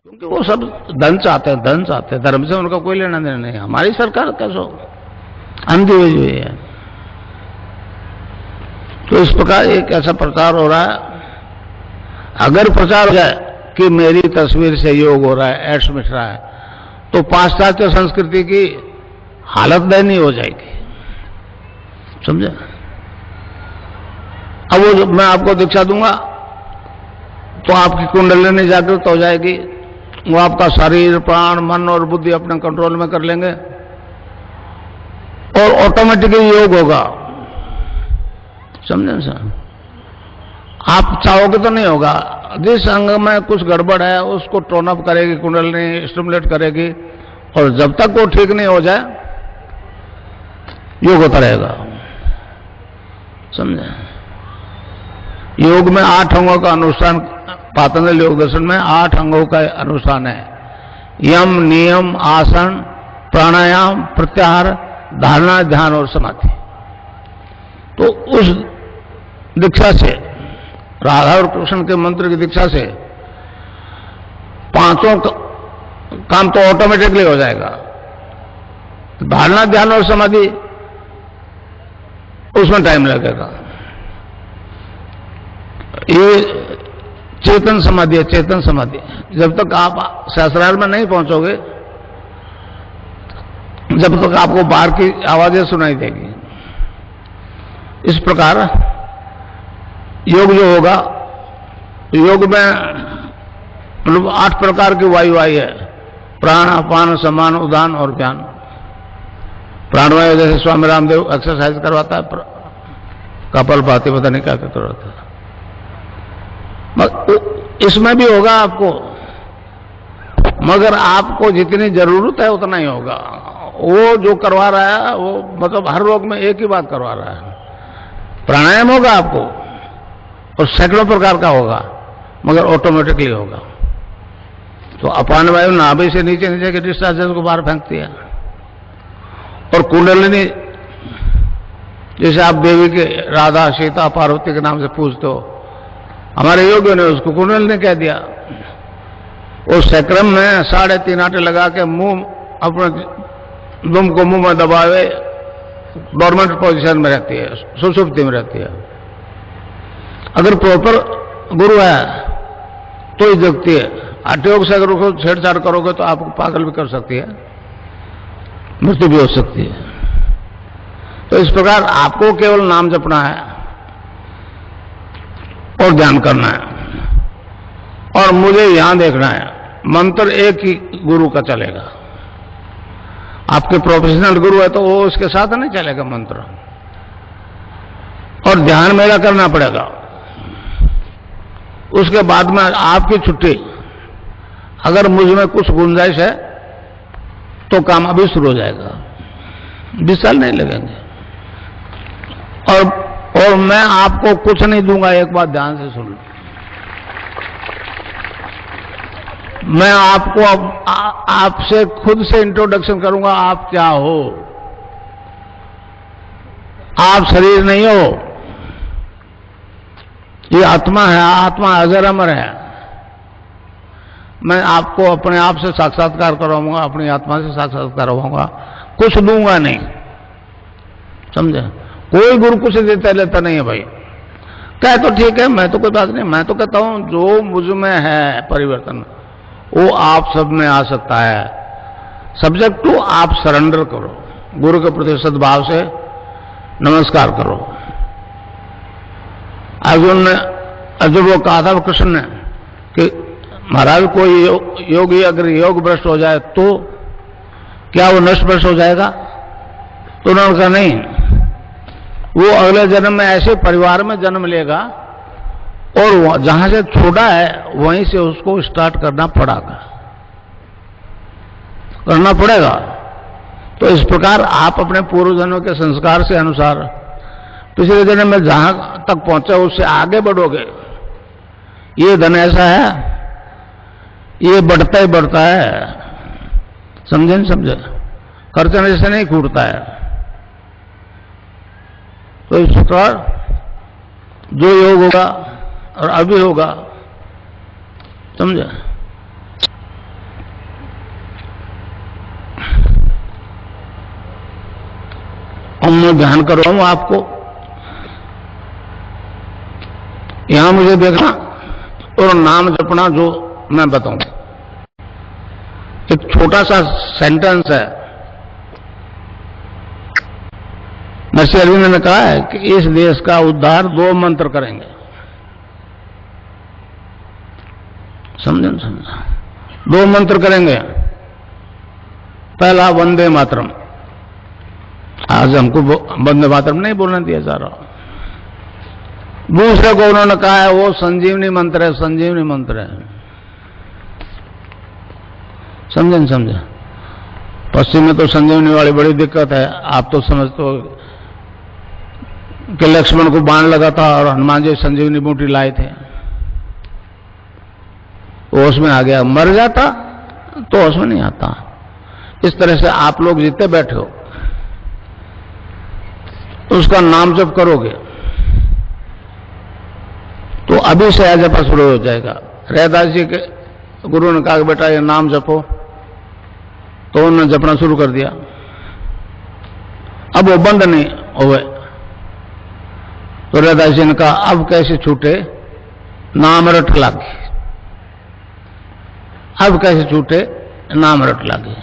क्योंकि वो सब धन चाहते हैं, धन चाहते हैं, धर्म से उनका कोई लेना देना नहीं। हमारी सरकार कैसो अंधी हुई है। तो इस प्रकार एक ऐसा प्रचार हो रहा है। अगर प्रचार हो जाए कि मेरी तस्वीर से योग हो रहा है, एड्स मिट रहा है, तो पाश्चात्य संस्कृति की हालत दयनीय हो जाएगी, समझे। अब वो मैं आपको दीक्षा दूंगा तो आपकी कुंडलिनी जागृत हो जाएगी, वो आपका शरीर, प्राण, मन और बुद्धि अपने कंट्रोल में कर लेंगे और ऑटोमेटिकली योग होगा, समझे सर। आप चाहोगे तो नहीं होगा। जिस अंग में कुछ गड़बड़ है उसको टोन अप करेगी कुंडलिनी, स्टिमुलेट करेगी, और जब तक वो ठीक नहीं हो जाए योग होता रहेगा, समझे। योग में 8 अंगों का अनुष्ठान, पातंजलि योग दर्शन में 8 अंगों का अनुष्ठान है। यम, नियम, आसन, प्राणायाम, प्रत्याहार, धारणा, ध्यान और समाधि। तो उस दीक्षा से, राधा और कृष्ण के मंत्र की दीक्षा से 5 काम तो ऑटोमेटिकली हो जाएगा। धारणा, ध्यान और समाधि उसमें टाइम लगेगा। ये चेतन समाधि है, चेतन समाधि। जब तक आप सहस्रार में नहीं पहुंचोगे, जब तक आपको बाहर की आवाजें सुनाई देगी। इस प्रकार योग जो होगा, योग में मतलब 8 प्रकार की वायु आई है। प्राण, अपान, समान, उदान और ज्ञान। प्राणवायु जैसे स्वामी रामदेव एक्सरसाइज करवाता है, कपाल भाती, पता नहीं क्या क्या करवाता है, इसमें भी होगा आपको, मगर आपको जितनी जरूरत है उतना ही होगा। वो जो करवा रहा है वो मतलब हर रोग में एक ही बात करवा रहा है। प्राणायाम होगा आपको और सैकड़ों प्रकार का होगा, मगर ऑटोमेटिकली होगा। तो अपान वायु नाभि से नीचे नीचे के डिस्चार्जेस को बाहर फेंकती है, और कुंडलिनी जैसे आप देवी के राधा, सीता, पार्वती के नाम से पूछते हो, हमारे योगियों ने उसको कुंडलिनी कह दिया। उस सैक्रम में 3.5 आटे लगा के मुंह, अपने दुम को मुंह में दबावे, डोरमेंट पोजीशन में रहती है, सुषुप्ति में रहती है। अगर प्रॉपर गुरु है तो ही जगती है। हठयोग से अगर उसको छेड़छाड़ करोगे तो आपको पागल भी कर सकती है, मृत्यु भी हो सकती है। तो इस प्रकार आपको केवल नाम जपना है और ध्यान करना है, और मुझे यहां देखना है। मंत्र एक ही गुरु का चलेगा। आपके प्रोफेशनल गुरु है तो वो उसके साथ नहीं चलेगा मंत्र, और ध्यान मेरा करना पड़ेगा। उसके बाद में आपकी छुट्टी। अगर मुझ में कुछ गुंजाइश है तो काम अभी शुरू हो जाएगा, 20 साल नहीं लगेंगे। और मैं आपको कुछ नहीं दूंगा, एक बात ध्यान से सुन लो। मैं आपको अब आपसे खुद से इंट्रोडक्शन करूंगा। आप क्या हो? आप शरीर नहीं हो, ये आत्मा है। आत्मा अजर अमर है। मैं आपको अपने आप से साक्षात्कार करवाऊंगा, अपनी आत्मा से साक्षात्कार करवाऊंगा, कुछ दूंगा नहीं, समझे। कोई गुरु कुछ देता लेता नहीं है भाई। कहे तो ठीक है, मैं तो कोई बात नहीं। मैं तो कहता हूं जो मुझ में है परिवर्तन, वो आप सब में आ सकता है। सब्जेक्ट टू आप सरेंडर करो, गुरु के प्रति सद्भाव से नमस्कार करो। अर्जुन वो कहा था कृष्ण ने कि महाराज कोई योगी अगर योग भ्रष्ट हो जाए तो क्या वो नष्ट भ्रष्ट हो जाएगा? तो उन्होंने कहा नहीं, वो अगले जन्म में ऐसे परिवार में जन्म लेगा और जहां से छोड़ा है वहीं से उसको स्टार्ट करना पड़ेगा। तो इस प्रकार आप अपने पूर्व जन्मों के संस्कार से अनुसार पिछले जन्म में जहां तक पहुंचे उससे आगे बढ़ोगे। ये धन ऐसा है, ये बढ़ता ही बढ़ता है, समझे नहीं समझे? खर्चने से नहीं छूटता है। तो इस प्रकार जो योग होगा और अभी होगा, समझे। मैं ध्यान करवाऊं आपको, यहां मुझे देखना और नाम जपना जो मैं बताऊं। एक छोटा सा सेंटेंस है, महर्षि अरविंद ने कहा है कि इस देश का उद्धार 2 मंत्र करेंगे। समझे? समझा? 2 मंत्र करेंगे। पहला वंदे मातरम, आज हमको वंदे मातरम नहीं बोलने दिया जा रहा। दूसरे को उन्होंने कहा है वो संजीवनी मंत्र है, संजीवनी मंत्र है। समझे नहीं समझे? पश्चिम में तो संजीवनी वाली बड़ी दिक्कत है। आप तो समझते हो कि लक्ष्मण को बाण लगा था और हनुमान जी संजीवनी बूटी लाए थे, वो उसमें आ गया। मर जाता तो उसमें नहीं आता। इस तरह से आप लोग जितने बैठे हो उसका नाम जप करोगे तो अभी से जपा शुरू हो जाएगा। रैदास जी के गुरु ने कहा बेटा ये नाम जपो, तो उन्होंने जपना शुरू कर दिया। अब वो बंद नहीं हुए तो रैदास जी ने कहा अब कैसे छूटे, नाम रट लागे। अब कैसे छूटे, नाम रट लागे।